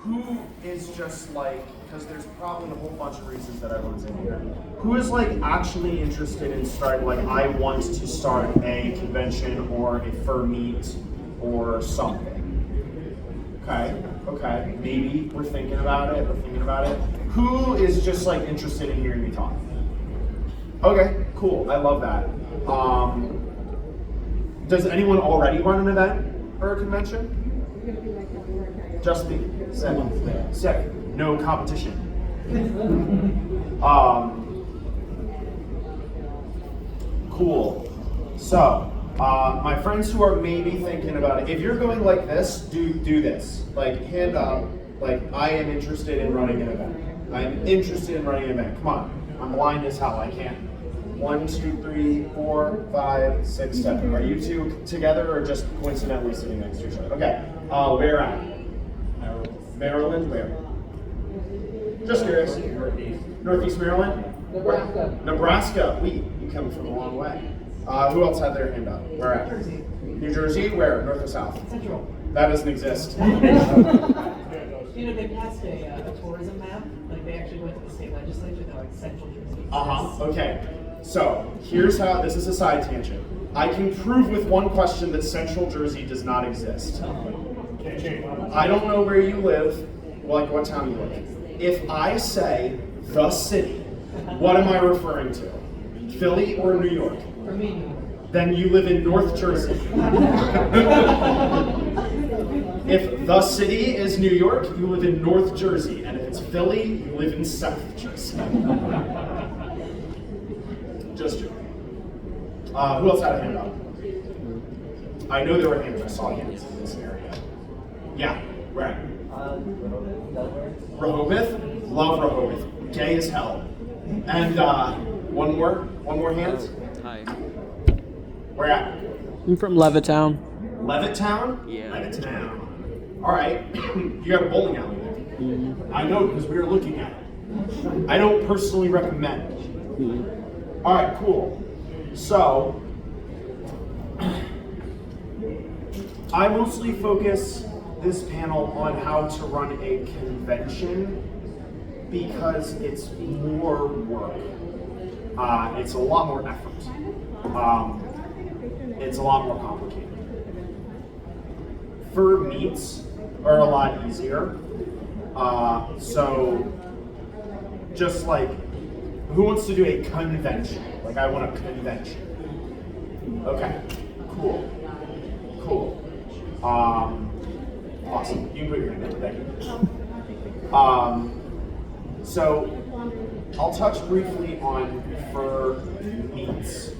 who is just like, because there's probably a whole bunch of reasons that everyone's in here, who is like actually interested in starting, like I want to start a convention or a fur meet or something. Okay, maybe we're thinking about it, Who is just like interested in hearing me talk? Okay, cool, I love that. Does anyone already run an event or a convention? Just me. Sick. No competition. Cool. So, my friends who are maybe thinking about it, if you're going like this, do this. Like, hand up, like, I am interested in running an event. I am interested in running an event. Come on. I'm blind as hell. I can't. 1, 2, 3, 4, 5, 6, 7. Are you two together or just coincidentally sitting next to each other? Okay. Where at? Maryland, where? Just curious. Northeast Maryland? Nebraska. You come from a long way. Who else had their hand up? Where at? New Jersey, where? North or south? Central. That doesn't exist. They passed a tourism map. Like they actually went to the state legislature. They're like Central Jersey. Okay. So here's how. This is a side tangent. I can prove with one question that Central Jersey does not exist. I don't know where you live, like what town you live in. If I say the city, what am I referring to? Philly or New York? For me. Then you live in North Jersey. If the city is New York, you live in North Jersey. And if it's Philly, you live in South Jersey. Just joking. Who else had a hand up? I know there were hands. I saw hands in this area. Yeah, right. Rehoboth? Love Rehoboth. Gay as hell. And one more hand? Hi. Where at? I'm from Levittown. Levittown? Yeah. Levittown. Alright. You got a bowling alley there. Mm-hmm. I know because we were looking at it. I don't personally recommend it. Mm-hmm. Alright, cool. So, I mostly focus this panel on how to run a convention because it's more work. It's a lot more effort. It's a lot more complicated. Fur meets are a lot easier. So, just like, who wants to do a convention? Like, I want a convention. Okay, cool. Awesome. You can put your hand up. Thank you. So, I'll touch briefly on fur meets.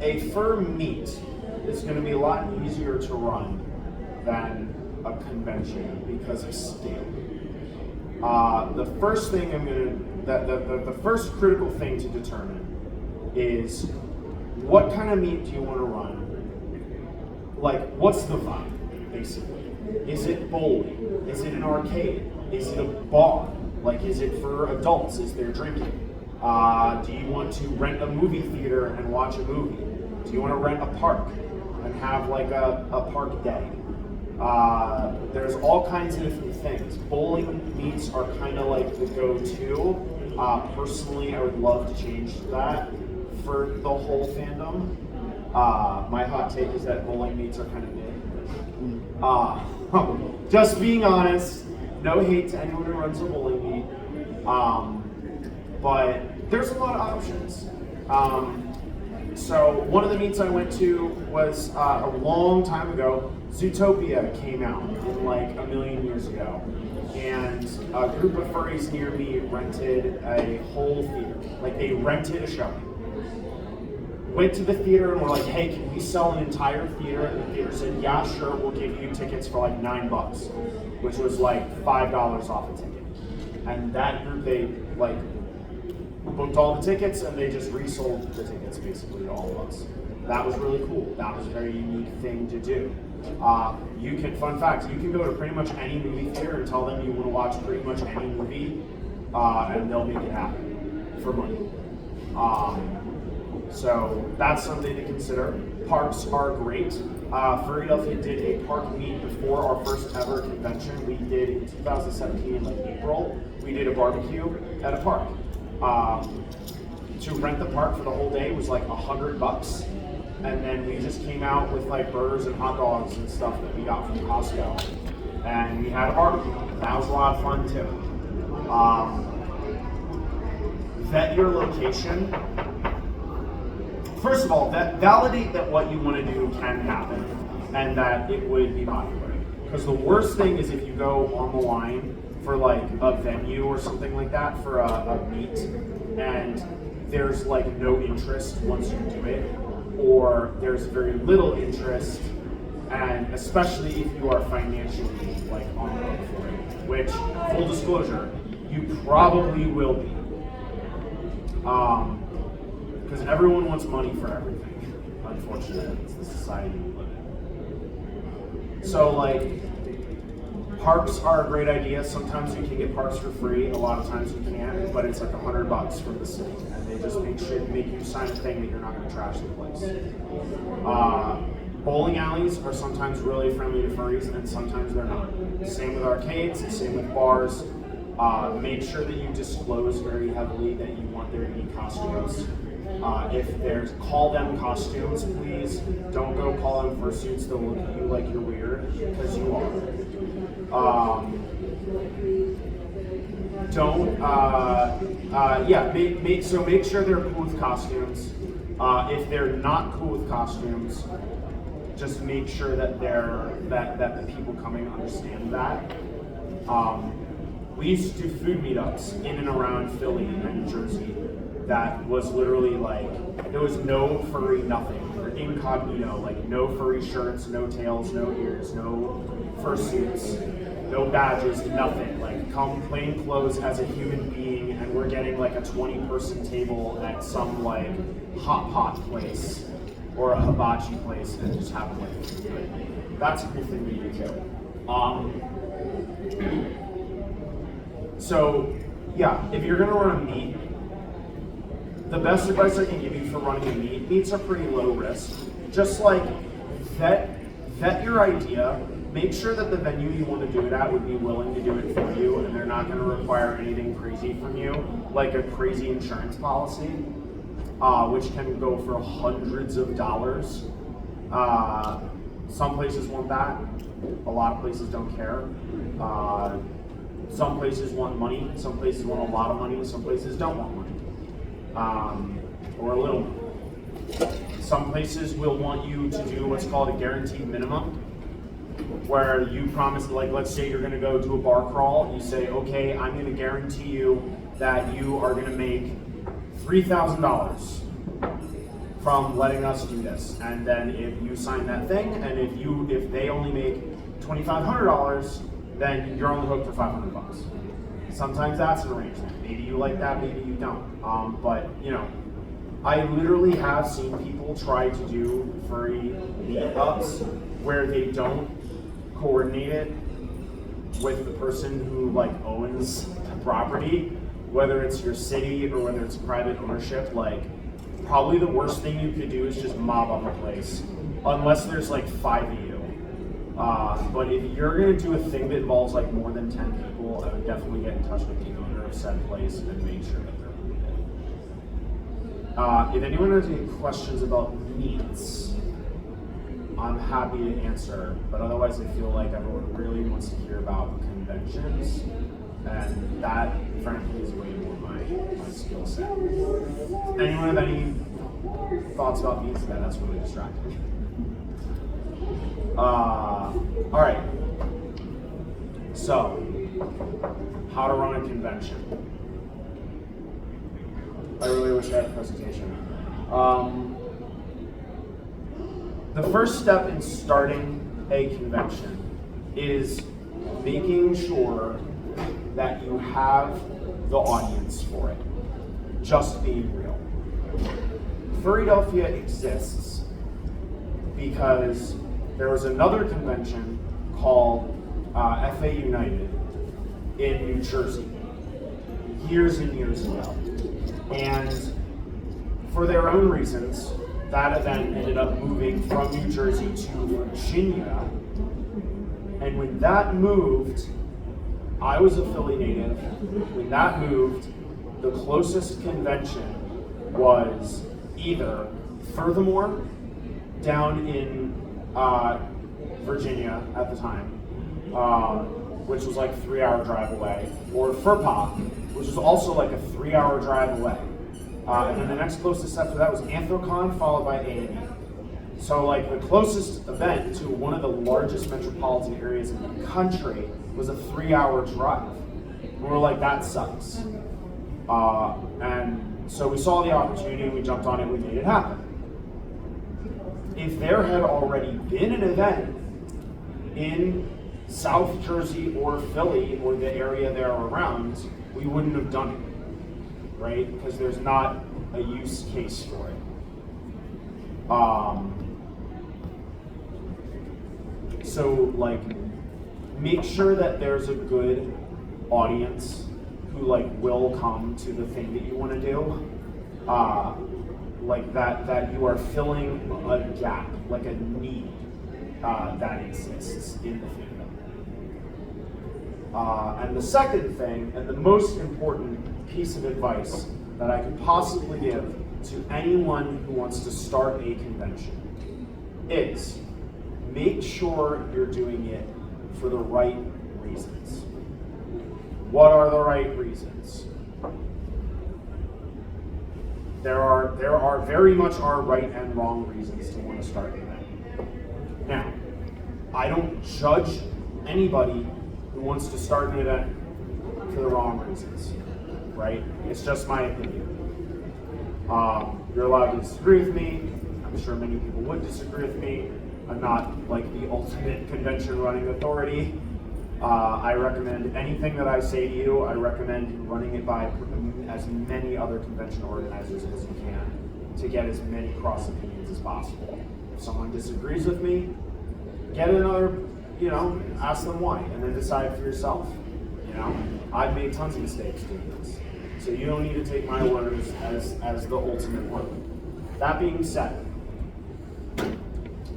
A fur meet is going to be a lot easier to run than a convention because of scale. The first thing the first critical thing to determine is what kind of meet do you want to run? Like, what's the vibe, basically? Is it bowling? Is it an arcade? Is it a bar? Like, is it for adults? Is there drinking? Do you want to rent a movie theater and watch a movie? Do you want to rent a park and have like a park day? There's all kinds of different things. Bowling meets are kind of like the go-to. Personally, I would love to change that for the whole fandom. My hot take is that bowling meets are kind of mid. Just being honest, no hate to anyone who runs a bowling meet, but there's a lot of options. So one of the meets I went to was a long time ago. Zootopia came out in like a million years ago, and a group of furries near me rented a whole theater. Like, they rented a show. Went to the theater and were like, hey, can we sell an entire theater? And the theater said, yeah, sure, we'll give you tickets for like $9, which was like $5 off a ticket. And that group, they like booked all the tickets and they just resold the tickets basically to all of us. That was really cool. That was a very unique thing to do. Fun fact, you can go to pretty much any movie theater and tell them you want to watch pretty much any movie, and they'll make it happen for money. So that's something to consider. Parks are great. Furrydelphia did a park meet before our first ever convention. We did in 2017 in like April. We did a barbecue at a park. To rent the park for the whole day was like $100, and then we just came out with like burgers and hot dogs and stuff that we got from Costco, and we had a barbecue. That was a lot of fun too. Vet your location. First of all, validate that what you want to do can happen and that it would be popular. Because the worst thing is if you go on the line for like a venue or something like that for a meet and there's like no interest once you do it, or there's very little interest, and especially if you are financially like on the hook for it, which, full disclosure, you probably will be. Because everyone wants money for everything. Unfortunately, it's the society we live in. So like, parks are a great idea. Sometimes you can get parks for free. A lot of times you can't, but it's like $100 from the city, and they just make you sign a thing that you're not going to trash the place. Bowling alleys are sometimes really friendly to furries, and sometimes they're not. Same with arcades. Same with bars. Make sure that you disclose very heavily that you want there to be costumes. Call them costumes, please. Don't go call them fursuits. They'll look at you like you're weird, because you are. Make sure they're cool with costumes. If they're not cool with costumes, just make sure that that the people coming understand that. We used to do food meetups in and around Philly and New Jersey. That was literally like, there was no furry nothing, or incognito, like no furry shirts, no tails, no ears, no fursuits, no badges, nothing. Like, come plain clothes as a human being, and we're getting like a 20-person table at some like hot pot place or a hibachi place and just have like food. That's a cool thing we do too. So yeah, if you're gonna run a meet, the best advice I can give you for running a meet, meets are pretty low risk. Just like vet your idea, make sure that the venue you want to do it at would be willing to do it for you, and they're not going to require anything crazy from you, like a crazy insurance policy, which can go for hundreds of dollars. Some places want that. A lot of places don't care. Some places want money. Some places want a lot of money. Some places don't want money. Or a little money. Some places will want you to do what's called a guaranteed minimum, where you promise, like let's say you're gonna go to a bar crawl, you say, okay, I'm gonna guarantee you that you are gonna make $3,000 from letting us do this. And then if you sign that thing, and if they only make $2,500, then you're on the hook for $500. Sometimes that's an arrangement. Maybe you like that, maybe you don't. But you know, I literally have seen people try to do furry meetups where they don't coordinate it with the person who like owns the property, whether it's your city or whether it's private ownership. Like, probably the worst thing you could do is just mob up a place, unless there's like 5 of you. But if you're gonna do a thing that involves like more than 10 people, I would definitely get in touch with the owner of said place and make sure that they're limited. If anyone has any questions about meets, I'm happy to answer, but otherwise I feel like everyone really wants to hear about conventions, and that frankly is way more my skill set. Anyone have any thoughts about meets? That's really distracting. All right, so how to run a convention. I really wish I had a presentation. The first step in starting a convention is making sure that you have the audience for it. Just being real. Furrydelphia exists because there was another convention called FA United in New Jersey years and years ago. And for their own reasons, that event ended up moving from New Jersey to Virginia. And when that moved, I was a Philly native. When that moved, the closest convention was either Furthermore down in Virginia at the time, which was like a 3-hour drive away, or Furpa, which was also like a 3-hour drive away. And then the next closest after that was Anthrocon, followed by A&E. So like the closest event to one of the largest metropolitan areas in the country was a 3-hour drive. We were like, that sucks. And so we saw the opportunity, we jumped on it, we made it happen. If there had already been an event in South Jersey or Philly or the area there around, we wouldn't have done it, right? Because there's not a use case for it. So like, make sure that there's a good audience who like will come to the thing that you want to do. Like that you are filling a gap, like a need that exists in the fandom. And the second thing, and the most important piece of advice that I could possibly give to anyone who wants to start a convention is make sure you're doing it for the right reasons. What are the right reasons? There are very much are right and wrong reasons to want to start an event. Now, I don't judge anybody who wants to start an event for the wrong reasons, right? It's just my opinion. You're allowed to disagree with me. I'm sure many people would disagree with me. I'm not like the ultimate convention running authority. I recommend anything that I say to you, I recommend running it by as many other convention organizers as you can to get as many cross opinions as possible. If someone disagrees with me, get another, ask them why, and then decide for yourself. I've made tons of mistakes doing this. So you don't need to take my word as the ultimate word. That being said,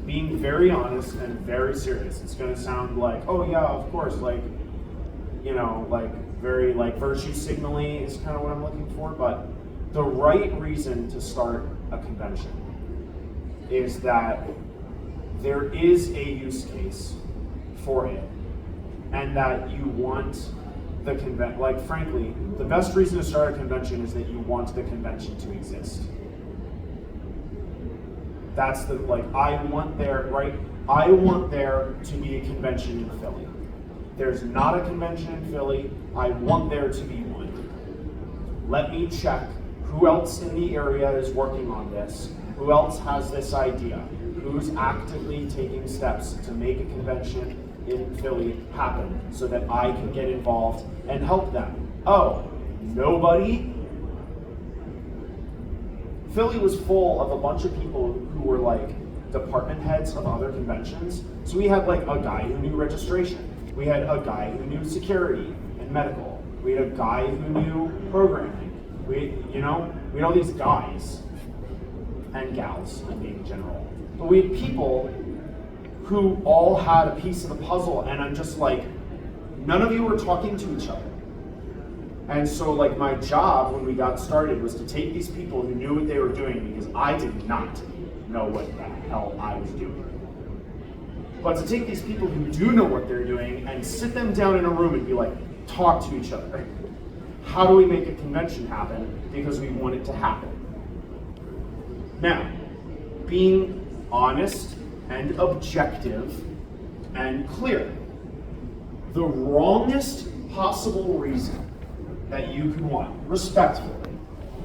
being very honest and very serious. It's going to sound like, oh yeah, of course, very virtue signaling is kind of what I'm looking for, but the right reason to start a convention is that there is a use case for it, and that you want the convention, frankly, the best reason to start a convention is that you want the convention to exist. That's I want there to be a convention in Philly. There's not a convention in Philly. I want there to be one. Let me check who else in the area is working on this, who else has this idea, who's actively taking steps to make a convention in Philly happen so that I can get involved and help them. Oh, nobody? Philly was full of a bunch of people who were department heads of other conventions. So we had a guy who knew registration. We had a guy who knew security and medical. We had a guy who knew programming. We had all these guys and gals in general. But we had people who all had a piece of the puzzle, and I'm just none of you were talking to each other. And so my job when we got started was to take these people who knew what they were doing, because I did not know what the hell I was doing. But to take these people who do know what they're doing and sit them down in a room and be talk to each other. How do we make a convention happen? Because we want it to happen. Now, being honest and objective and clear, the wrongest possible reason that you could want, respectfully,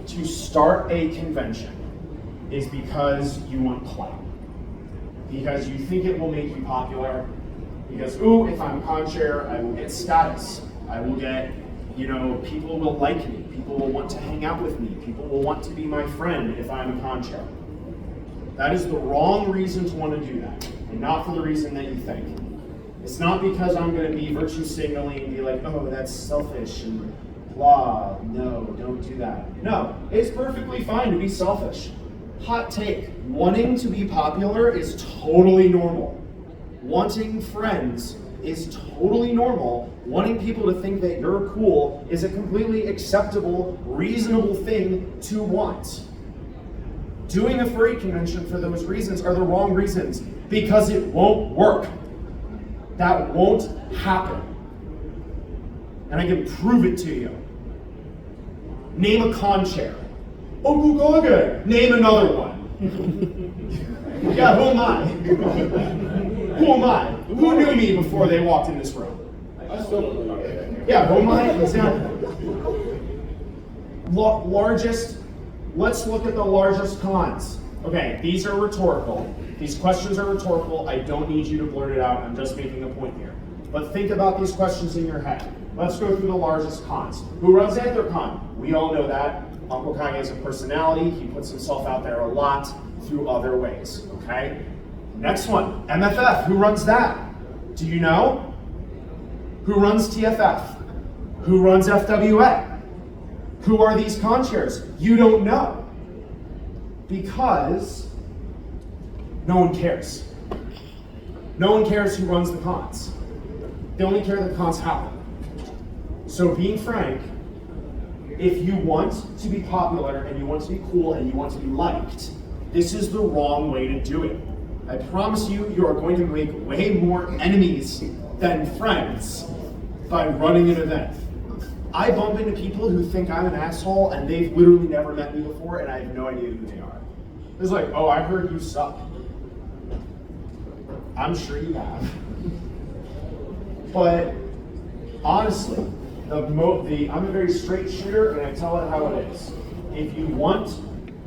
to start a convention is because you want clout. Because you think it will make you popular. Because, ooh, if I'm a con chair, I will get status. I will get, people will like me. People will want to hang out with me. People will want to be my friend if I'm a con chair. That is the wrong reason to want to do that, and not for the reason that you think. It's not because I'm going to be virtue signaling and be oh, that's selfish and blah. No, don't do that. No, it's perfectly fine to be selfish. Hot take, wanting to be popular is totally normal. Wanting friends is totally normal. Wanting people to think that you're cool is a completely acceptable, reasonable thing to want. Doing a furry convention for those reasons are the wrong reasons, because it won't work. That won't happen. And I can prove it to you. Name a con chair. Oh, okay. Name another one. Yeah, who am I? Who am I? Who knew me before they walked in this room? I still don't know. Yeah, who am I? Exactly. Largest, let's look at the largest cons. Okay, these are rhetorical. These questions are rhetorical. I don't need you to blurt it out. I'm just making a point here. But think about these questions in your head. Let's go through the largest cons. Who runs AntherCon? We all know that. Uncle Kanye is a personality. He puts himself out there a lot through other ways, okay? Next one, MFF. Who runs that? Do you know? Who runs TFF? Who runs FWA? Who are these con chairs? You don't know. Because no one cares. No one cares who runs the cons. They only care that the cons happen. So being frank, if you want to be popular and you want to be cool and you want to be liked, this is the wrong way to do it. I promise you, you are going to make way more enemies than friends by running an event. I bump into people who think I'm an asshole and they've literally never met me before and I have no idea who they are. It's like, oh, I heard you suck. I'm sure you have. But honestly, I'm a very straight shooter and I tell it how it is. If you want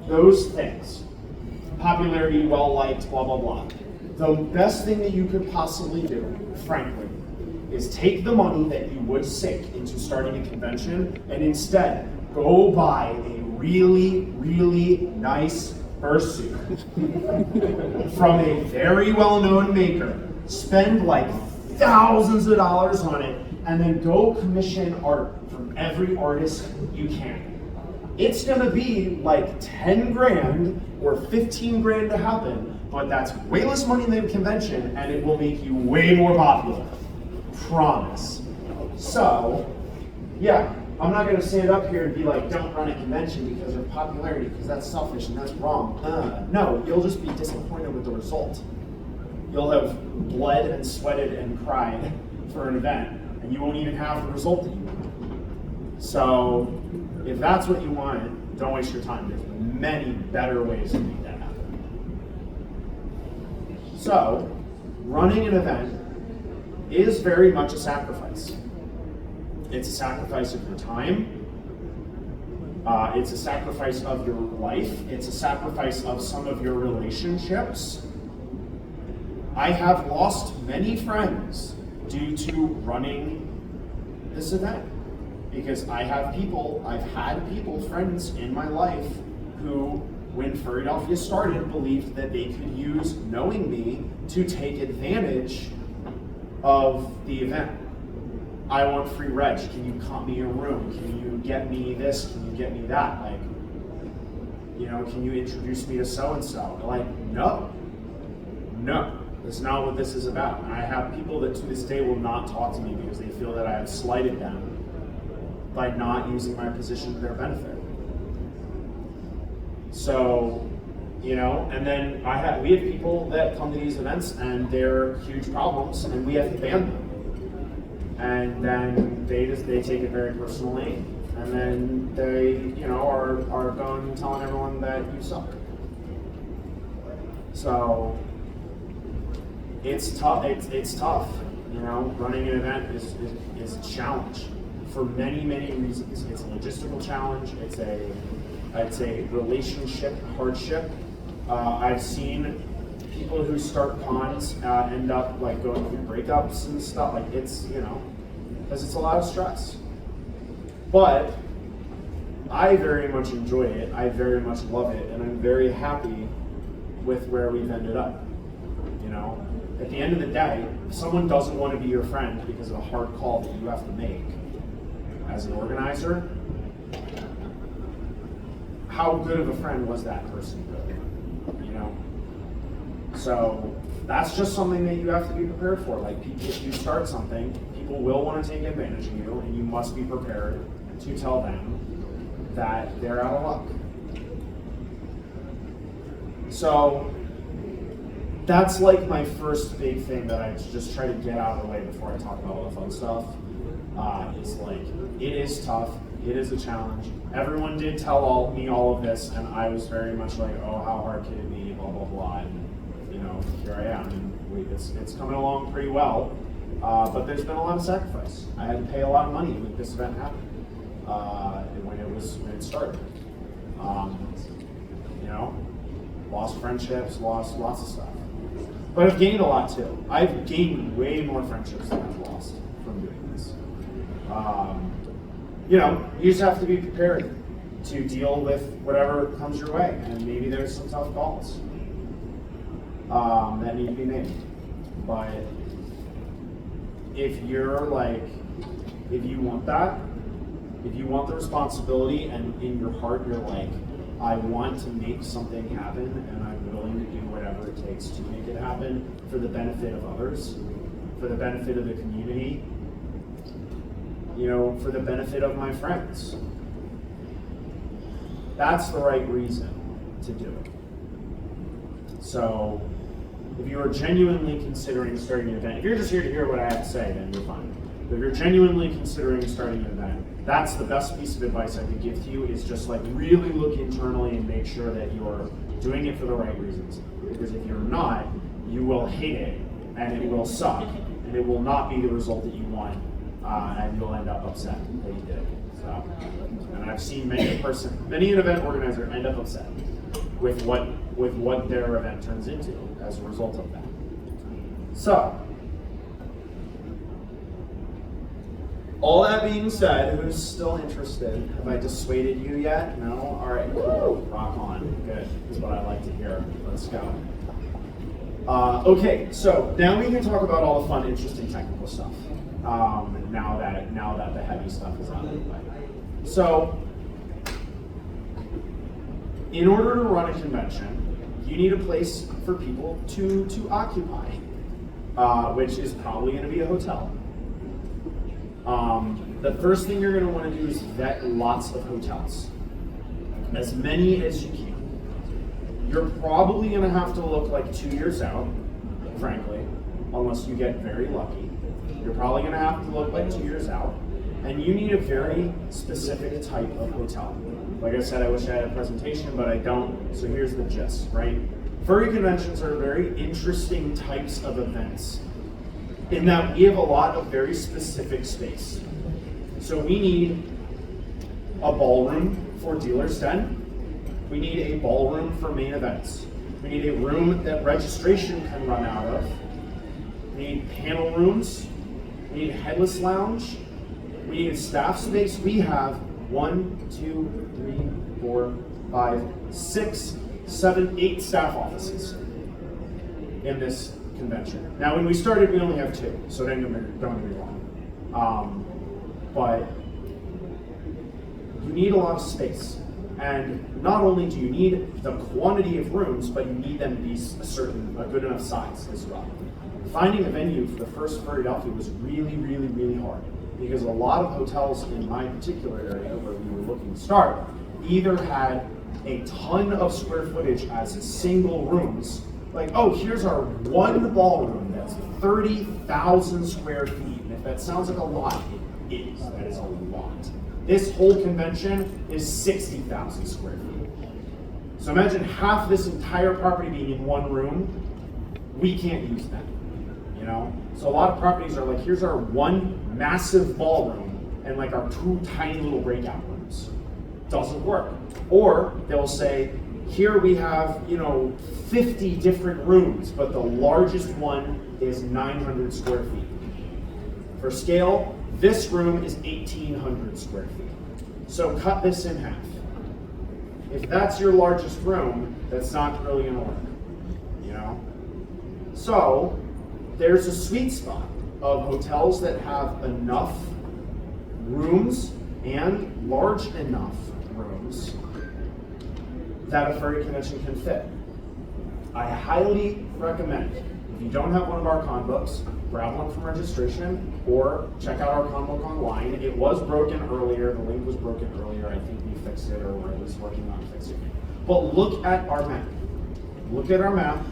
those things, popularity, well-liked, blah, blah, blah, the best thing that you could possibly do, frankly, is take the money that you would sink into starting a convention and instead go buy a really, really nice fursuit from a very well-known maker, spend like thousands of dollars on it, and then go commission art from every artist you can. It's gonna be like 10 grand or 15 grand to happen, but that's way less money than a convention and it will make you way more popular. Promise. So, yeah, I'm not gonna stand up here and be like, don't run a convention because of popularity, because that's selfish and that's wrong. No, you'll just be disappointed with the result. You'll have bled and sweated and cried for an event, and you won't even have the result that you want. So, if that's what you want, don't waste your time. There's many better ways to make that happen. So, running an event is very much a sacrifice. It's a sacrifice of your time. It's a sacrifice of your life. It's a sacrifice of some of your relationships. I have lost many friends due to running this event. Because I've had people, friends in my life, who, when Furrydelphia started, believed that they could use knowing me to take advantage of the event. I want free reg. Can you comp me a room? Can you get me this? Can you get me that? Like, can you introduce me to so-and-so? Like, no. That's not what this is about. And I have people that to this day will not talk to me because they feel that I have slighted them by not using my position to their benefit. So, and then we have people that come to these events and they're huge problems and we have to ban them. And then they take it very personally, and then they, are going telling everyone that you suck. So it's tough. It's tough. Running an event is a challenge for many, many reasons. It's a logistical challenge. It's a relationship hardship. I've seen people who start cons end up like going through breakups and stuff. Like it's, because it's a lot of stress. But I very much enjoy it. I very much love it, and I'm very happy with where we've ended up. At the end of the day, if someone doesn't want to be your friend because of a hard call that you have to make as an organizer, how good of a friend was that person really? So that's just something that you have to be prepared for. Like, if you start something, people will want to take advantage of you, and you must be prepared to tell them that they're out of luck. So that's like my first big thing that I just try to get out of the way before I talk about all the fun stuff. Is like, it is tough, it is a challenge. Everyone did tell me all of this, and I was very much like, oh, how hard can it be, blah, blah, blah. And, you know, here I am, and it's coming along pretty well. But there's been a lot of sacrifice. I had to pay a lot of money to make this event happen when it started. You know, lost friendships, lost lots of stuff. But I've gained a lot too. I've gained way more friendships than I've lost from doing this. You know, you just have to be prepared to deal with whatever comes your way, and maybe there's some tough calls that need to be made. But if you're like, if you want that, if you want the responsibility, and in your heart you're like, I want to make something happen, and I'm willing to do whatever it takes to make it happen for the benefit of others, for the benefit of the community, you know, for the benefit of my friends. That's the right reason to do it. So if you are genuinely considering starting an event, if you're just here to hear what I have to say, then you're fine. But if you're genuinely considering starting an event, that's the best piece of advice I could give to you, is just like really look internally and make sure that you're doing it for the right reasons. Because if you're not, you will hate it, and it will suck, and it will not be the result that you want, and you'll end up upset that you did. So, and I've seen many an event organizer end up upset with what their event turns into as a result of that. So, all that being said, who's still interested? Have I dissuaded you yet? No? All right, cool. Rock on. Good. Is what I like to hear. Let's go. Okay, so now we can talk about all the fun, interesting technical stuff. Now that the heavy stuff is out of the way. So, in order to run a convention, you need a place for people to occupy, which is probably going to be a hotel. The first thing you're going to want to do is vet lots of hotels, as many as you can. You're probably going to have to look like 2 years out, frankly, unless you get very lucky. You're probably going to have to look like 2 years out, and you need a very specific type of hotel. Like I said, I wish I had a presentation, but I don't, so here's the gist, right? Furry conventions are very interesting types of events, in that we have a lot of very specific space. So we need a ballroom for dealer's den. We need a ballroom for main events. We need a room that registration can run out of. We need panel rooms. We need a headless lounge. We need staff space. We have 1, 2, 3, 4, 5, 6, 7, 8 staff offices in this convention. Now, when we started, we only have 2, so don't get me wrong. But you need a lot of space. And not only do you need the quantity of rooms, but you need them to be a good enough size as well. Finding a venue for the first Furrydelphia was really, really, really hard, because a lot of hotels in my particular area where we were looking to start either had a ton of square footage as single rooms, like, oh, here's our one ballroom that's 30,000 square feet. And if that sounds like a lot, it is. That is a lot. This whole convention is 60,000 square feet. So imagine half this entire property being in one room. We can't use that, you know? So a lot of properties are like, here's our one massive ballroom and like our 2 tiny little breakout rooms. Doesn't work. Or they'll say, here we have, 50 different rooms, but the largest one is 900 square feet. For scale, this room is 1,800 square feet. So cut this in half. If that's your largest room, that's not really gonna work, So there's a sweet spot of hotels that have enough rooms and large enough rooms that a furry convention can fit. I highly recommend, if you don't have one of our con books, grab one from registration or check out our con book online. It was broken earlier, the link was broken earlier. I think we fixed it or we're at least working on fixing it. But look at our map. Look at our map.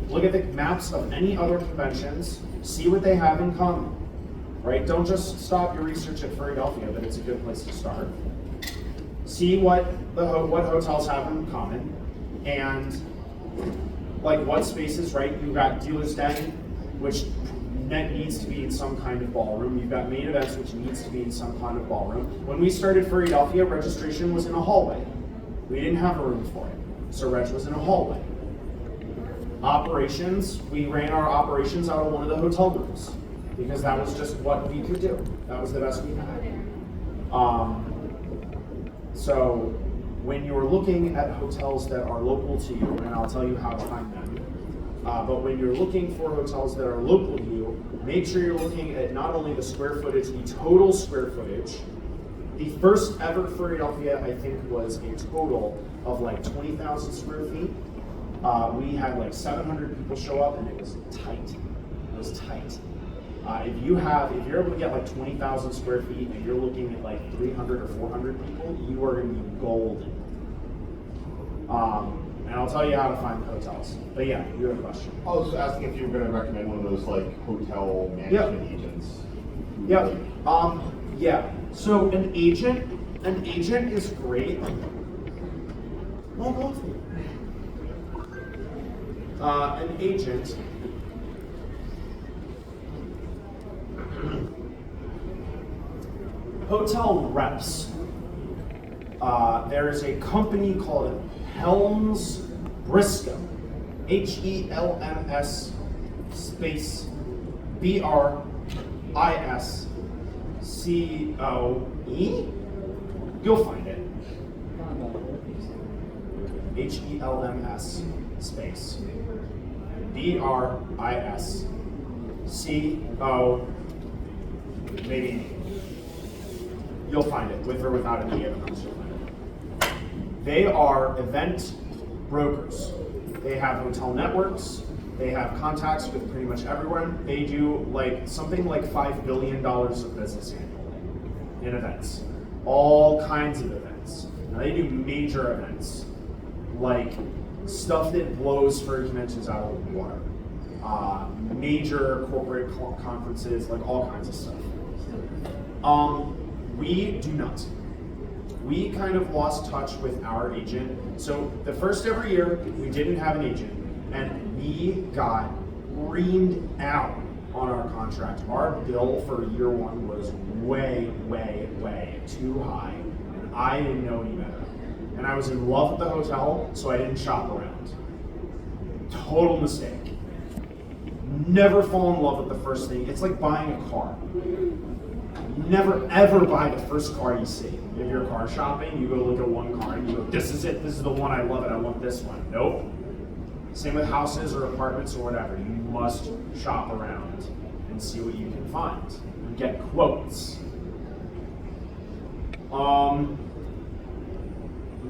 Look at the maps of any other conventions. See what they have in common. Right? Don't just stop your research at Furrydelphia, but it's a good place to start. See what hotels have in common, and like what spaces, right? You've got Dealer's Den, which needs to be in some kind of ballroom. You've got main events, which needs to be in some kind of ballroom. When we started Furrydelphia, registration was in a hallway. We didn't have a room for it, so reg was in a hallway. Operations, we ran our operations out of one of the hotel rooms because that was just what we could do. That was the best we had. So when you're looking at hotels that are local to you, and I'll tell you how to find them, but when you're looking for hotels that are local to you, make sure you're looking at not only the square footage, the total square footage. The first ever Furrydelphia, I think, was a total of like 20,000 square feet. We had like 700 people show up, and it was tight. It was tight. If you're able to get like 20,000 square feet and you're looking at like 300 or 400 people, you are going to be golden. And I'll tell you how to find the hotels. But yeah, you have a question. I was just asking if you were going to recommend one of those like hotel management agents. Yep. Yeah. So an agent is great. An agent. Hotel reps. There is a company called Helms Briscoe, HELMS space BRISCOE. You'll find it. HELMS space BRISCO. Maybe. You'll find it, with or without an E at the you'll find it. They are event brokers. They have hotel networks. They have contacts with pretty much everyone. They do like something like $5 billion of business annually in events. All kinds of events. Now they do major events, like stuff that blows furry conventions out of the water. Major corporate conferences, like all kinds of stuff. We do not. We kind of lost touch with our agent. So the first ever year, we didn't have an agent, and we got reamed out on our contract. Our bill for year one was way, way, way too high, and I didn't know any better. And I was in love with the hotel, so I didn't shop around. Total mistake. Never fall in love with the first thing. It's like buying a car. Never ever buy the first car you see. If you're car shopping, you go look at one car and you go, this is it, this is the one, I love it, I want this one. Nope. Same with houses or apartments or whatever. You must shop around and see what you can find and get quotes.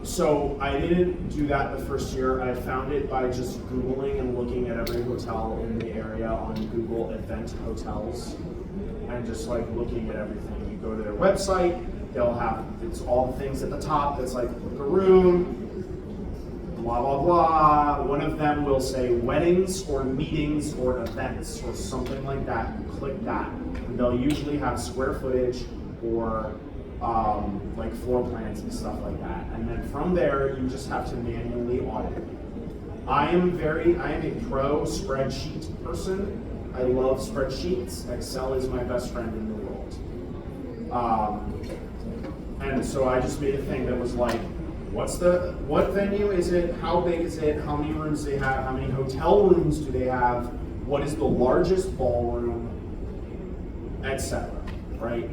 So I didn't do that the first year. I found it by just Googling and looking at every hotel in the area on Google event hotels and just like looking at everything. You go to their website, they'll have, it's all the things at the top that's like book a room, blah, blah, blah. One of them will say weddings or meetings or events or something like that. You click that. And they'll usually have square footage or like floor plans and stuff like that. And then from there, you just have to manually audit. I am a pro spreadsheet person. I love spreadsheets. Excel is my best friend in the world. And so I just made a thing that was like, what venue is it? How big is it? How many rooms do they have? How many hotel rooms do they have? What is the largest ballroom? Etc. Right?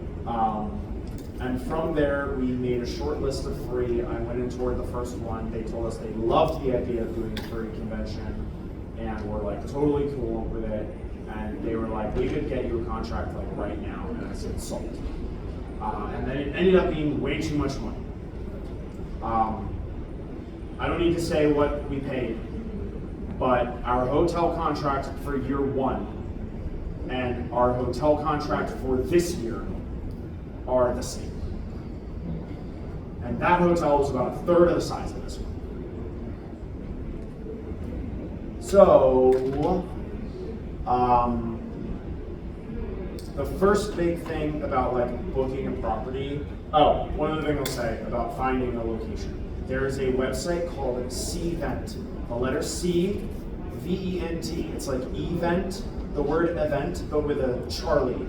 And from there, we made a short list of 3. I went and toured the first one. They told us they loved the idea of doing a furry convention and were like totally cool with it. And they were like, we could get you a contract like right now. And I said, sold. And then it ended up being way too much money. I don't need to say what we paid. but our hotel contract for year 1 and our hotel contract for this year are the same. And that hotel was about 1/3 of the size of this one. So, the first big thing about like booking a property, one other thing I'll say about finding a location. There is a website called Cvent, the letter C, V-E-N-T. It's like event, the word event, but with a Charlie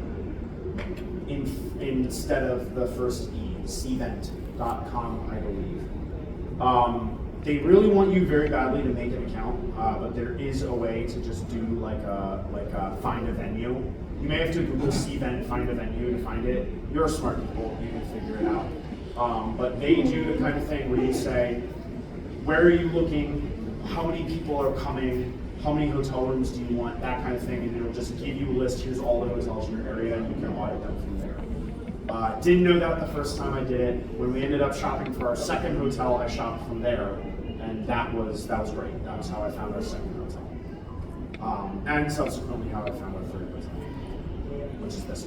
instead of the first E, cvent.com, I believe. They really want you very badly to make an account, but there is a way to just do like a find a venue. You may have to Google Cvent, find a venue to find it. You're smart people, you can figure it out. But they do the kind of thing where you say, where are you looking? How many people are coming? How many hotel rooms do you want? That kind of thing, and it'll just give you a list. Here's all the hotels in your area, and you can audit them from there. Didn't know that the first time I did it. When we ended up shopping for our second hotel, I shopped from there, and that was great. That was how I found our second hotel, and subsequently how I found our third hotel, which is this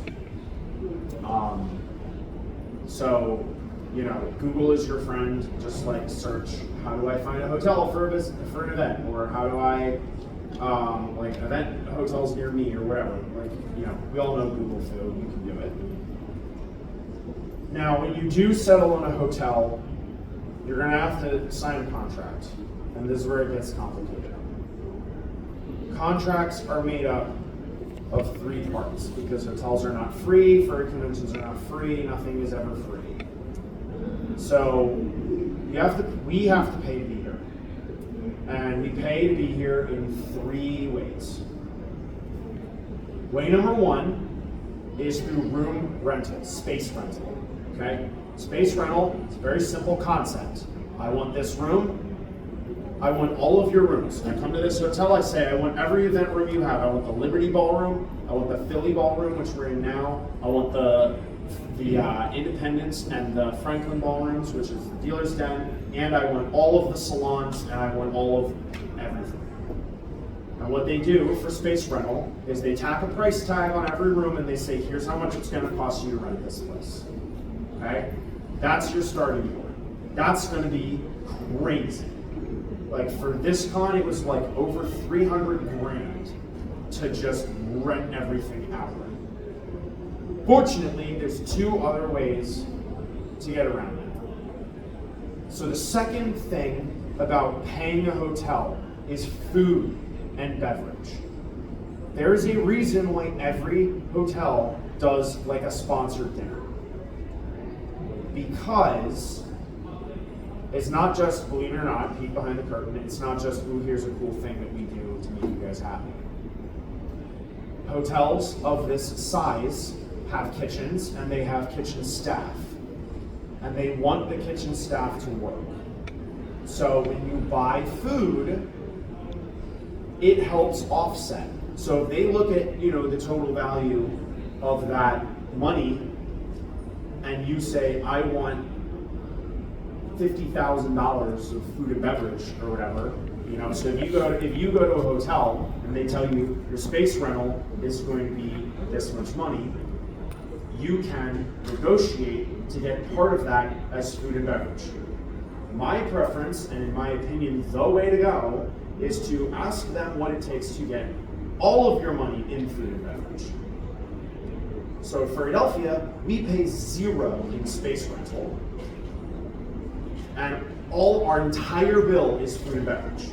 one. So, Google is your friend. Just like search, how do I find a hotel for an event, or how do I event hotels near me, or whatever. We all know Google too. You can do it. Now, when you do settle on a hotel, you're going to have to sign a contract, and this is where it gets complicated. Contracts are made up of 3 parts because hotels are not free, furry conventions are not free, nothing is ever free. So we have to pay to be here, and we pay to be here in 3 ways. Way number 1 is through room rental, space rental. Okay, space rental is a very simple concept. I want this room. I want all of your rooms. I come to this hotel, I say, I want every event room you have. I want the Liberty Ballroom. I want the Philly Ballroom, which we're in now. I want the Independence and the Franklin Ballrooms, which is the dealer's den. And I want all of the salons, and I want all of everything. And what they do for space rental is they tack a price tag on every room, and they say, here's how much it's going to cost you to rent this place. Okay? That's your starting point. That's going to be crazy. Like for this con, it was like over 300 grand to just rent everything outright. Fortunately, there's 2 other ways to get around that. So the second thing about paying a hotel is food and beverage. There is a reason why every hotel does like a sponsored dinner. Because it's not just, believe it or not, peek behind the curtain, it's not just, ooh, here's a cool thing that we do to make you guys happy. Hotels of this size have kitchens, and they have kitchen staff. And they want the kitchen staff to work. So when you buy food, it helps offset. So if they look at, the total value of that money, and you say, I want $50,000 of food and beverage or whatever, so if you go to a hotel and they tell you your space rental is going to be this much money, you can negotiate to get part of that as food and beverage. My preference, and in my opinion, the way to go, is to ask them what it takes to get all of your money in food and beverage. So at Furrydelphia, we pay 0 in space rental, and all our entire bill is food and beverage.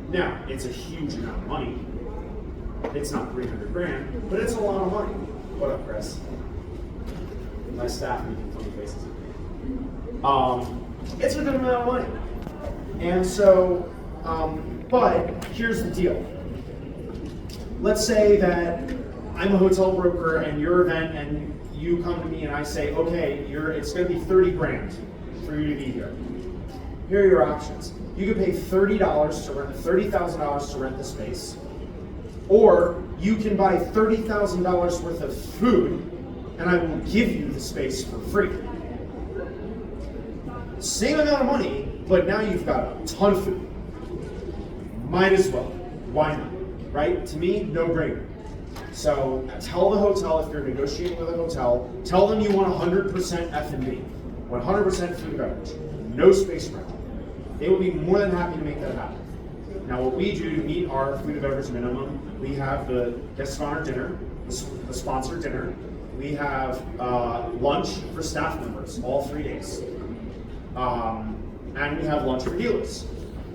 Now, it's a huge amount of money. It's not 300 grand, but it's a lot of money. What up, Chris? My staff making funny faces at me. It's a good amount of money. And so, but here's the deal. Let's say that I'm a hotel broker and your event, and you come to me and I say, okay, it's going to be 30 grand for you to be here. Here are your options. You can pay $30,000 to rent the space, or you can buy $30,000 worth of food, and I will give you the space for free. Same amount of money, but now you've got a ton of food. Might as well. Why not? Right? To me, no brainer. So tell the hotel, if you're negotiating with a hotel, tell them you want 100% F&B, 100% food and beverage, no space rental. They will be more than happy to make that happen. Now what we do to meet our food and beverage minimum, we have the guest of honor dinner, the sponsored dinner. We have lunch for staff members all 3 days. And we have lunch for dealers.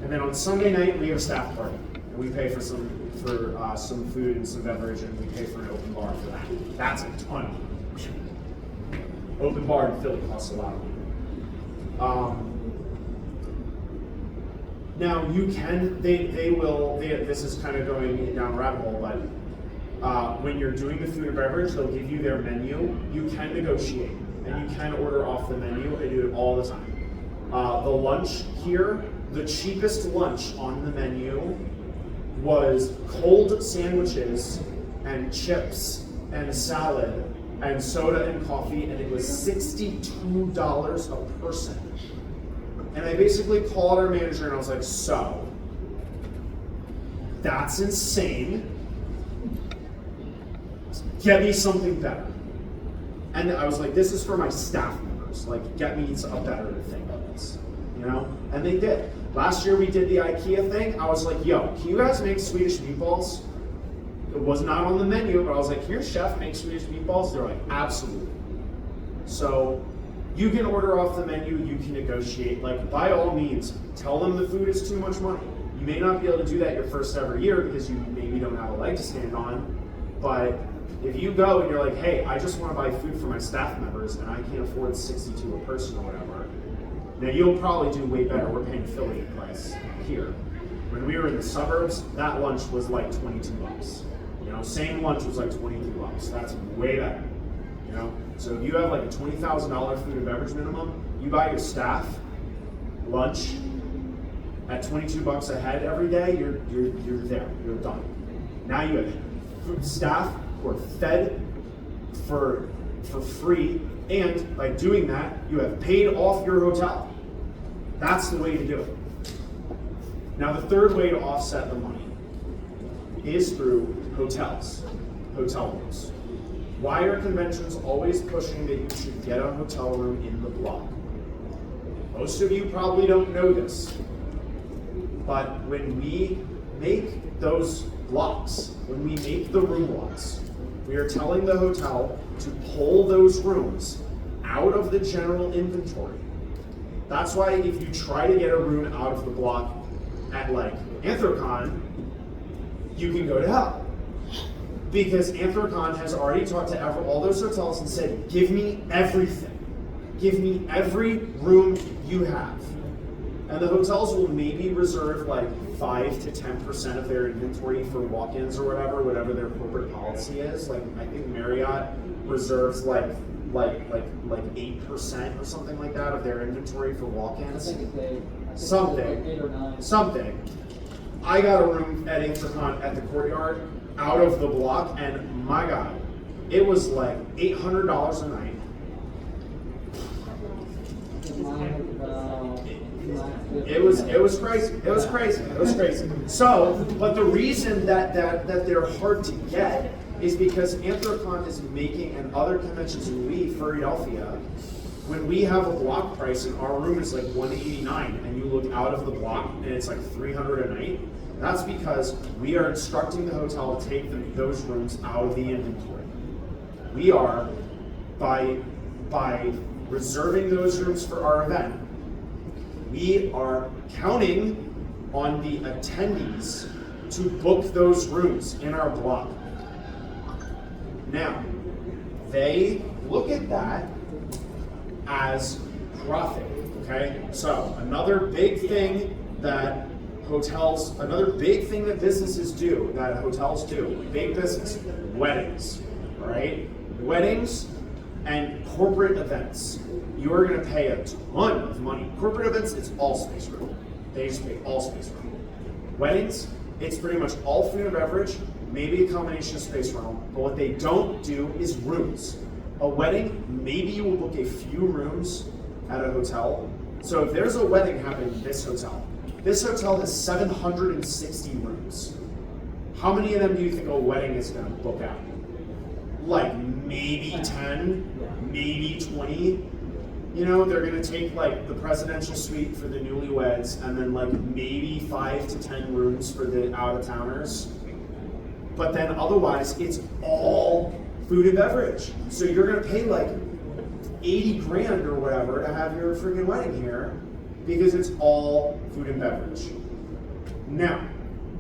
And then on Sunday night, we have a staff party. And we pay for some food and some beverage, and we pay for an open bar for that. That's a ton of money. Open bar in Philly costs a lot of money. Now you can, this is kind of going down a rabbit hole, but when you're doing the food and beverage, they'll give you their menu. You can negotiate, and you can order off the menu. I do it all the time. The lunch here, the cheapest lunch on the menu was cold sandwiches and chips and salad and soda and coffee, and it was $62 a person. And I basically called our manager and I was like, so, that's insane. Get me something better. And I was like, this is for my staff members. Like, get me a better thing of this, you know? And they did. Last year we did the IKEA thing. I was like, yo, can you guys make Swedish meatballs? It was not on the menu, but I was like, can your chef make Swedish meatballs? They're like, absolutely. So you can order off the menu, you can negotiate. Like, by all means, tell them the food is too much money. You may not be able to do that your first ever year because you maybe don't have a leg to stand on, but if you go and you're like, hey, I just want to buy food for my staff members and I can't afford 62 a person or whatever, now you'll probably do way better. We're paying affiliate price here. When we were in the suburbs, that lunch was like 22 bucks. You know, same lunch was like 22 bucks. That's way better. You know, so if you have like a $20,000 food and beverage minimum, you buy your staff lunch at 22 bucks a head every day, you're there, you're done. Now you have staff who are fed for free, and by doing that, you have paid off your hotel. That's the way to do it. Now the third way to offset the money is through hotels, hotel rooms. Why are conventions always pushing that you should get a hotel room in the block? Most of you probably don't know this, but when we make those blocks, when we make the room blocks, we are telling the hotel to pull those rooms out of the general inventory. That's why if you try to get a room out of the block at like Anthrocon, you can go to hell. Because Anthrocon has already talked to all those hotels and said, give me everything. Give me every room you have. And the hotels will maybe reserve like 5 to 10% of their inventory for walk-ins or whatever their corporate policy is. Like I think Marriott reserves like 8% or something like that of their inventory for walk-ins. I think it's Something. 8 or 9. Something. I got a room at Anthrocon at the Courtyard out of the block, and my God, it was like $800 a night. It was crazy. It was crazy. It was crazy. So, but the reason that they're hard to get is because Anthrocon is making, and other conventions, Furrydelphia, when we have a block price and our room is like $189, and you look out of the block and it's like $300 a night, that's because we are instructing the hotel to take those rooms out of the inventory. We are, by reserving those rooms for our event, we are counting on the attendees to book those rooms in our block. Now, they look at that as profit, okay? So another big thing that businesses do, that hotels do, big business, weddings, all right? Weddings and corporate events. You are gonna pay a ton of money. Corporate events, it's all space room. They just pay all space room. Weddings, it's pretty much all food and beverage, maybe a combination of space rental, but what they don't do is rooms. A wedding, maybe you will book a few rooms at a hotel. So if there's a wedding happening in this hotel, This hotel has 760 rooms. How many of them do you think a wedding is going to book out? Like maybe 10, maybe 20. You know, they're going to take like the presidential suite for the newlyweds and then like maybe 5 to 10 rooms for the out-of-towners. But then otherwise, it's all food and beverage. So you're going to pay like 80 grand or whatever to have your freaking wedding here because it's all food and beverage. Now,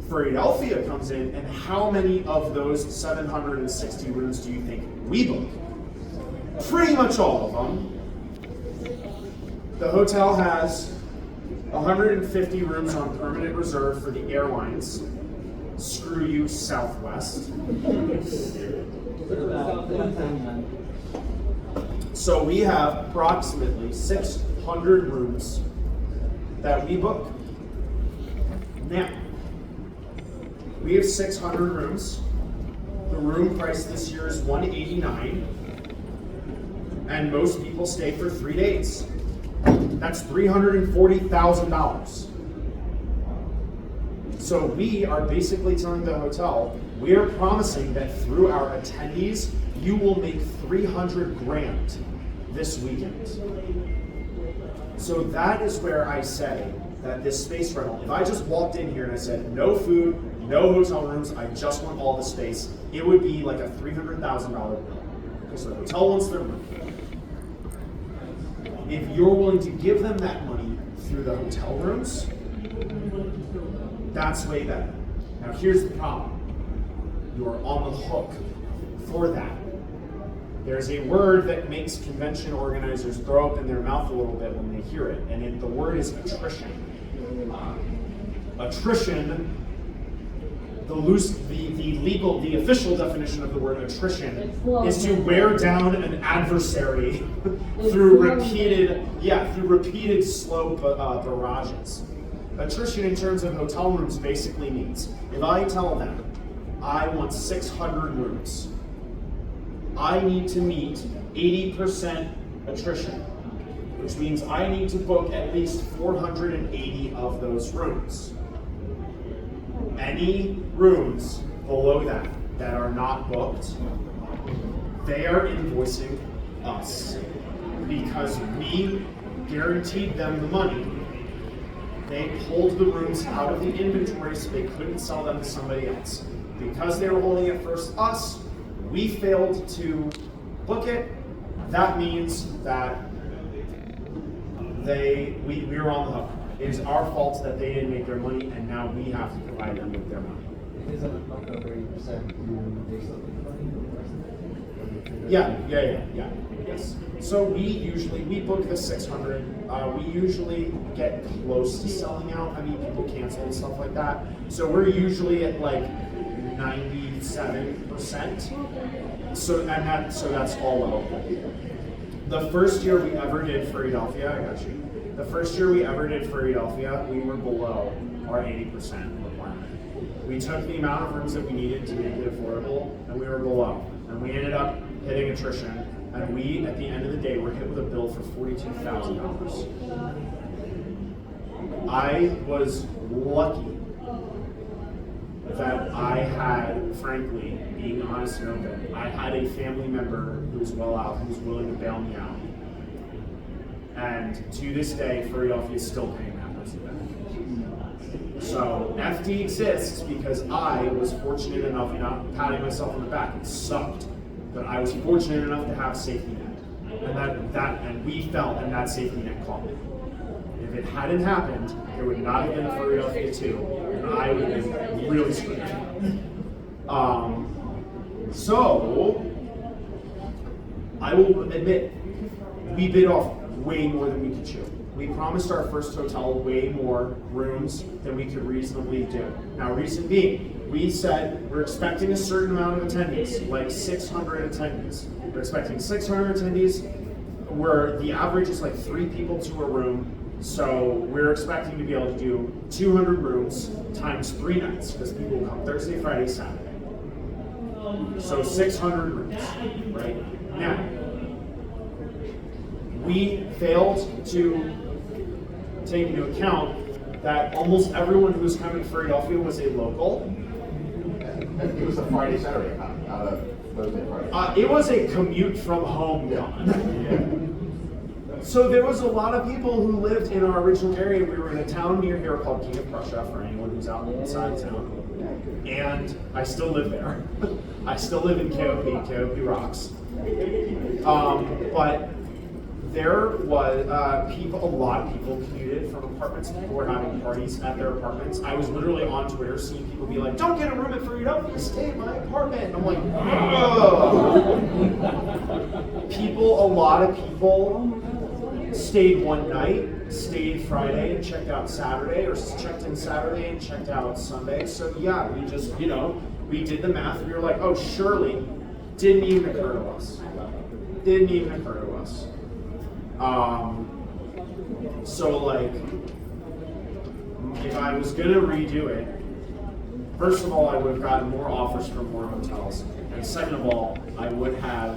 Furrydelphia comes in, and how many of those 760 rooms do you think we book? Pretty much all of them. The hotel has 150 rooms on permanent reserve for the airlines. Screw you, Southwest. So we have approximately 600 rooms that we book. Now, we have 600 rooms. The room price this year is $189, and most people stay for 3 days. That's $340,000. So we are basically telling the hotel, we are promising that through our attendees, you will make 300 grand this weekend. So that is where I say that this space rental, if I just walked in here and I said, no food, no hotel rooms, I just want all the space, it would be like a $300,000 bill. Because the hotel wants their money. If you're willing to give them that money through the hotel rooms, that's way better. Now here's the problem. You are on the hook for that. There's a word that makes convention organizers throw up in their mouth a little bit when they hear it, and the word is attrition. Attrition, the official definition of the word attrition is to wear down an adversary through repeated slow barrages. Attrition in terms of hotel rooms basically means if I tell them I want 600 rooms, I need to meet 80% attrition, which means I need to book at least 480 of those rooms. Any rooms below that are not booked, they are invoicing us because we guaranteed them the money. They pulled the rooms out of the inventory so they couldn't sell them to somebody else. Because they were holding it for us, we failed to book it. That means that we were on the hook. It is our fault that they didn't make their money, and now we have to provide them with their money. Isn't it like over 80% Yeah. Yes. So we book the 600. We usually get close to selling out. I mean, people cancel and stuff like that. So we're usually at like 97%. So that's all well. The first year we ever did Furrydelphia, I got you. The first year we ever did Furrydelphia, we were below our 80% requirement. We took the amount of rooms that we needed to make it affordable, and we were below. And we ended up hitting attrition, and we, at the end of the day, were hit with a bill for $42,000. I was lucky that I had, frankly, being honest and open, I had a family member who was well out, who was willing to bail me out. And to this day, Furrydelphia is still paying that person back. So FD exists because I was fortunate enough, not patting myself on the back, it sucked, but I was fortunate enough to have safety net. And we felt, and that safety net called it. If it hadn't happened, there would not have been a Furrydelphia 2, and I would have been really screwed. So, I will admit, we bit off way more than we could chew. We promised our first hotel way more rooms than we could reasonably do. Now, reason being, we said we're expecting a certain amount of attendees, like 600 attendees. We're expecting 600 attendees, where the average is like 3 people to a room. So we're expecting to be able to do 200 rooms times 3 nights, because people will come Thursday, Friday, Saturday. So 600 rooms, right? Now, we failed to take into account that almost everyone who was coming to Furrydelphia was a local. It was a Friday, Saturday, not a Thursday, Friday. It was a commute from home gone. So there was a lot of people who lived in our original area. We were in a town near here called King of Prussia, for anyone who's out inside of town. And I still live there. I still live in KOP. KOP rocks. But there was a lot of people commuted from apartments. People were having parties at their apartments. I was literally on Twitter seeing people be like, "Don't get a room at Furrydelphia, stay in my apartment." And I'm like, "Ugh." A lot of people stayed one night, stayed Friday and checked out Saturday, or checked in Saturday and checked out Sunday. So yeah, we just, we did the math. We were like, oh, surely, didn't even occur to us. Didn't even occur to us. So like, if I was gonna redo it, first of all, I would have gotten more offers from more hotels. And second of all, I would have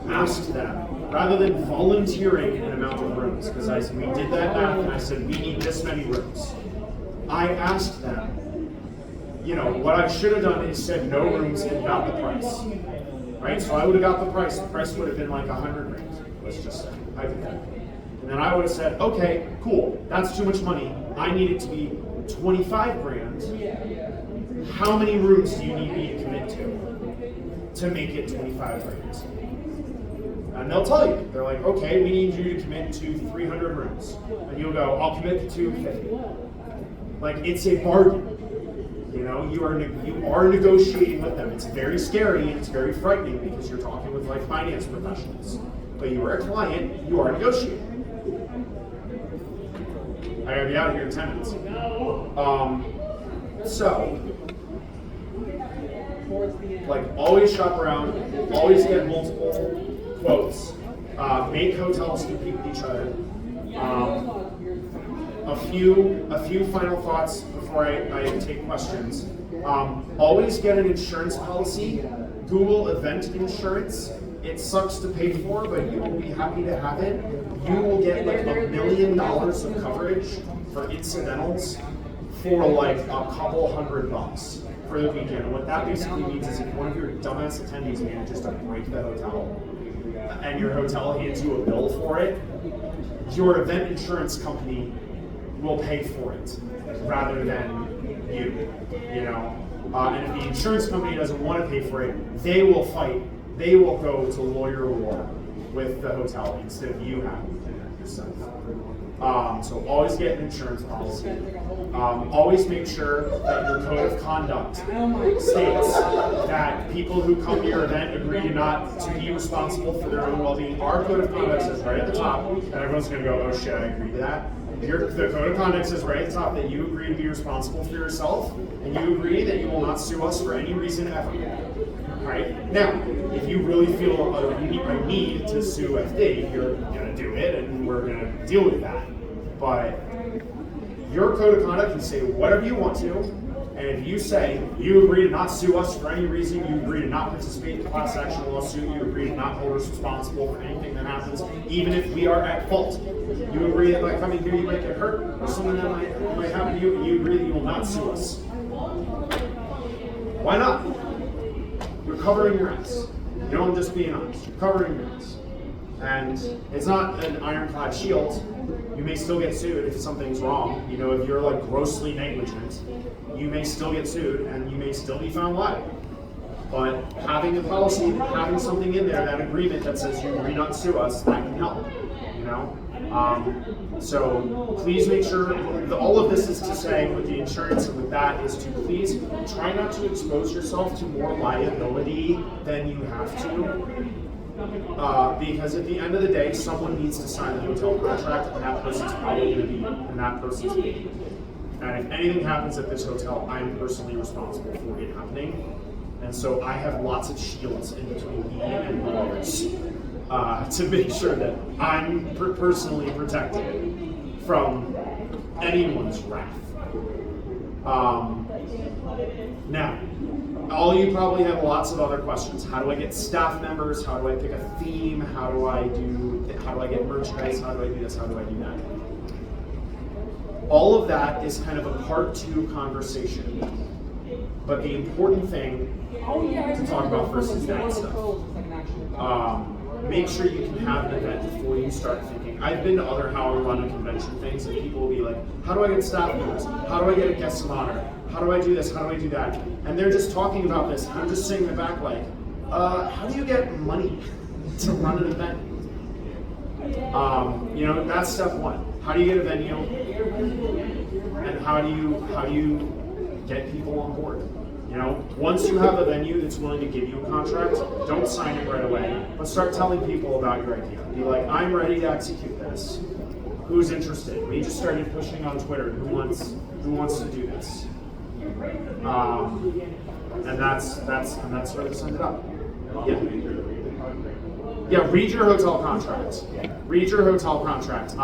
asked them, rather than volunteering an amount of rooms, because we did that math and I said, we need this many rooms. I asked them, what I should have done is said no rooms and got the price. Right? So I would have got the price. The price would have been like 100 rooms, let's just say, hypothetically. And then I would have said, okay, cool, that's too much money. I need it to be 25 grand. How many rooms do you need me to commit to make it 25 grand? And they'll tell you. They're like, okay, we need you to commit to 300 rooms. And you'll go, I'll commit to 250. Like, it's a bargain. You are negotiating with them. It's very scary and it's very frightening because you're talking with like finance professionals. But you are a client, you are negotiating. I gotta be out of here in 10 minutes. So, like, always shop around, always get multiple quotes, make hotels compete with each other. A few final thoughts before I take questions. Always get an insurance policy. Google event insurance. It sucks to pay for, but you will be happy to have it. You will get like $1 million of coverage for incidentals for like a couple $100 for the weekend. And what that basically means is if one of your dumbass attendees manages to break the hotel and your hotel hands you a bill for it, your event insurance company will pay for it rather than you. And if the insurance company doesn't want to pay for it, they will fight. They will go to lawyer war with the hotel instead of you having to do it yourself. So always get an insurance policy. Always make sure that your code of conduct states that people who come to your event agree not to be responsible for their own well-being. Our code of conduct says right at the top, and everyone's going to go, oh shit, I agree to that. The code of conduct says right at the top that you agree to be responsible for yourself, and you agree that you will not sue us for any reason ever. Right? Now, if you really feel a need to sue FD, you're going to do it, and we're going to deal with that. But your code of conduct can say whatever you want to, and if you say you agree to not sue us for any reason, you agree to not participate in the class action lawsuit, you agree to not hold us responsible for anything that happens, even if we are at fault. You agree that by coming here you might get hurt, or something that might happen to you, and you agree that you will not sue us. Why not? You're covering your ass. I'm just being honest. You're covering your ass. And it's not an ironclad shield. You may still get sued if something's wrong. If you're like grossly negligent, you may still get sued and you may still be found liable. But having a policy, having something in there, that agreement that says you agree not to sue us, that can help. So please make sure, all of this is to say with the insurance and with that is to please try not to expose yourself to more liability than you have to. Because at the end of the day, someone needs to sign the hotel contract, and that person's probably going to be in that person's name. And if anything happens at this hotel, I'm personally responsible for it happening. And so I have lots of shields in between me and the lawyers to make sure that I'm personally protected from anyone's wrath. Now, all you probably have lots of other questions. How do I get staff members? How do I pick a theme? How do I get merchandise? How do I do this? How do I do that? all of that is kind of a part 2 conversation. But the important thing to talk about first is that stuff. Make sure you can have an event before you start thinking. I've been to other how I run a convention things, and people will be like, how do I get staff members? How do I get a guest of honor? How do I do this? How do I do that? And they're just talking about this. I'm just sitting in the back like, how do you get money to run an event? That's step 1. How do you get a venue? And how do you get people on board? Once you have a venue that's willing to give you a contract, don't sign it right away, but start telling people about your idea. Be like, I'm ready to execute this. Who's interested? We just started pushing on Twitter. Who wants to do this? And that's where this ended up. Yeah, read your hotel contract. Read your hotel contract.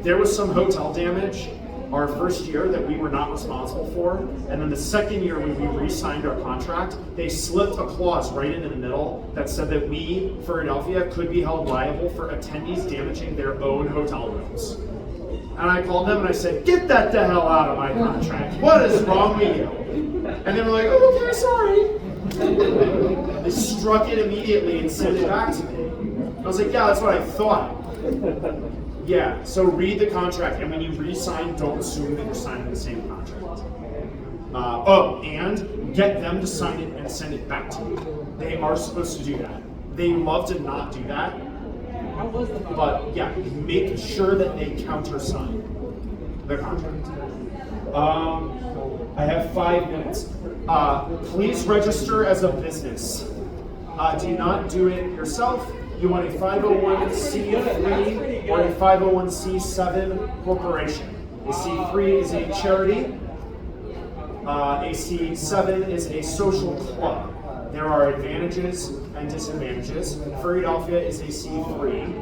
There was some hotel damage our first year that we were not responsible for, and then the second year when we re-signed our contract, they slipped a clause right into the middle that said that we, Furrydelphia, could be held liable for attendees damaging their own hotel rooms. And I called them and I said, get that the hell out of my contract. What is wrong with you? And they were like, oh, okay, sorry. They struck it immediately and sent it back to me. I was like, yeah, that's what I thought. Yeah, so read the contract, and when you re-sign, don't assume that you're signing the same contract. And get them to sign it and send it back to you. They are supposed to do that. They love to not do that, but yeah, make sure that they countersign the contract. I have 5 minutes. Please register as a business. Do not do it yourself. You want a 501c3 or a 501c7 corporation. A C3 is a charity. A C7 is a social club. There are advantages and disadvantages. Furrydelphia is a C3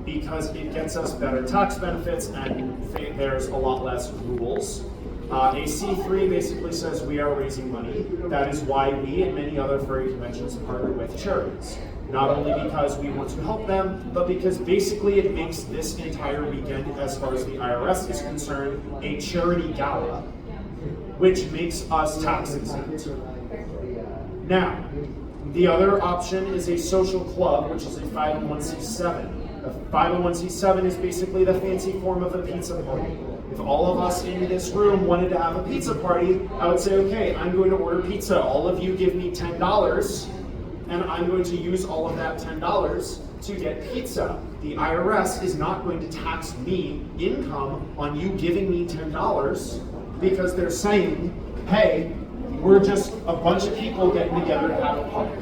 because it gets us better tax benefits and there's a lot less rules. A C3 basically says we are raising money. That is why we and many other furry conventions partner with charities. Not only because we want to help them, but because basically it makes this entire weekend, as far as the IRS is concerned, a charity gala, which makes us tax exempt. Now, the other option is a social club, which is a 501c7. A 501c7 is basically the fancy form of a pizza party. If all of us in this room wanted to have a pizza party, I would say, okay, I'm going to order pizza. All of you give me $10, and I'm going to use all of that $10 to get pizza. The IRS is not going to tax me income on you giving me $10 because they're saying, hey, we're just a bunch of people getting together to have a party.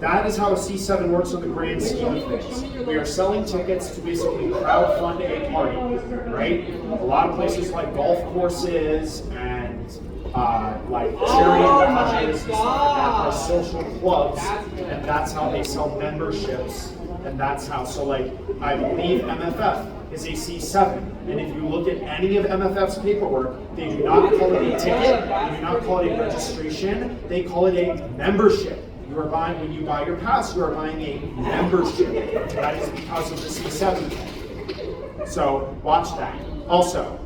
That is how a C7 works on the grand scheme of things. We are selling tickets to basically crowdfund a party, right? A lot of places like golf courses and like charity lodges and stuff like that are social clubs, and that's how they sell memberships, and that's how, so like, I believe MFF is a C7, and if you look at any of MFF's paperwork, they do not call it a ticket, they do not call it a registration, they call it a membership. You are buying, when you buy your pass, you are buying a membership. That is because of the C7. So watch that. Also,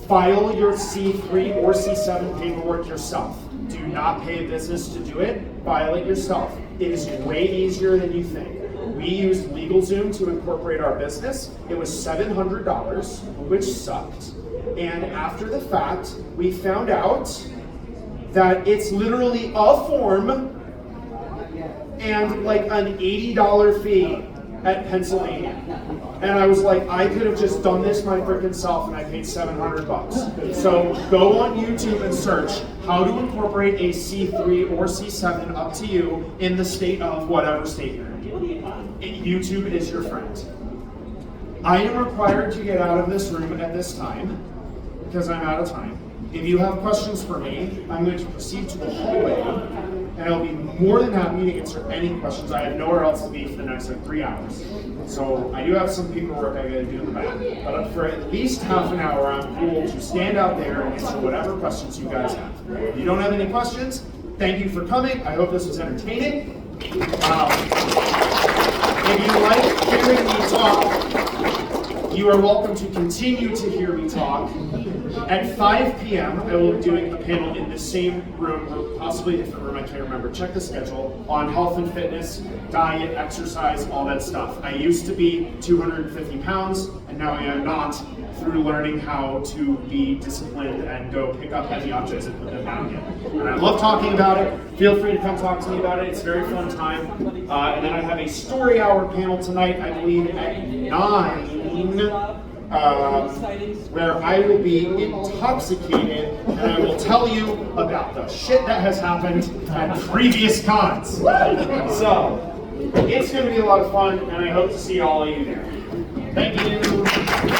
file your C3 or C7 paperwork yourself. Do not pay a business to do it. File it yourself. It is way easier than you think. We used LegalZoom to incorporate our business. It was $700, which sucked. And after the fact, we found out that it's literally a form and like an $80 fee at Pennsylvania. And I was like, I could have just done this my freaking self and I paid $700. So go on YouTube and search how to incorporate a C3 or C7, up to you, in the state of whatever state you're in. YouTube is your friend. I am required to get out of this room at this time because I'm out of time. If you have questions for me, I'm going to proceed to the hallway, and I'll be more than happy to answer any questions. I have nowhere else to be for the next 3 hours. So I do have some paperwork I gotta do in the back. But for at least half an hour, I'm cool to stand out there and answer whatever questions you guys have. If you don't have any questions, thank you for coming. I hope this was entertaining. If you like hearing me talk, you you are welcome to continue to hear me talk. At 5 p.m., I will be doing a panel in the same room, or possibly a different room, I can't remember. Check the schedule, on health and fitness, diet, exercise, all that stuff. I used to be 250 pounds, and now I am not, through learning how to be disciplined and go pick up heavy objects and put them down again. And I love talking about it. Feel free to come talk to me about it. It's a very fun time. And then I have a story hour panel tonight, I believe at 9, where I will be intoxicated and I will tell you about the shit that has happened at previous cons. So, it's going to be a lot of fun, and I hope to see all of you there. Thank you.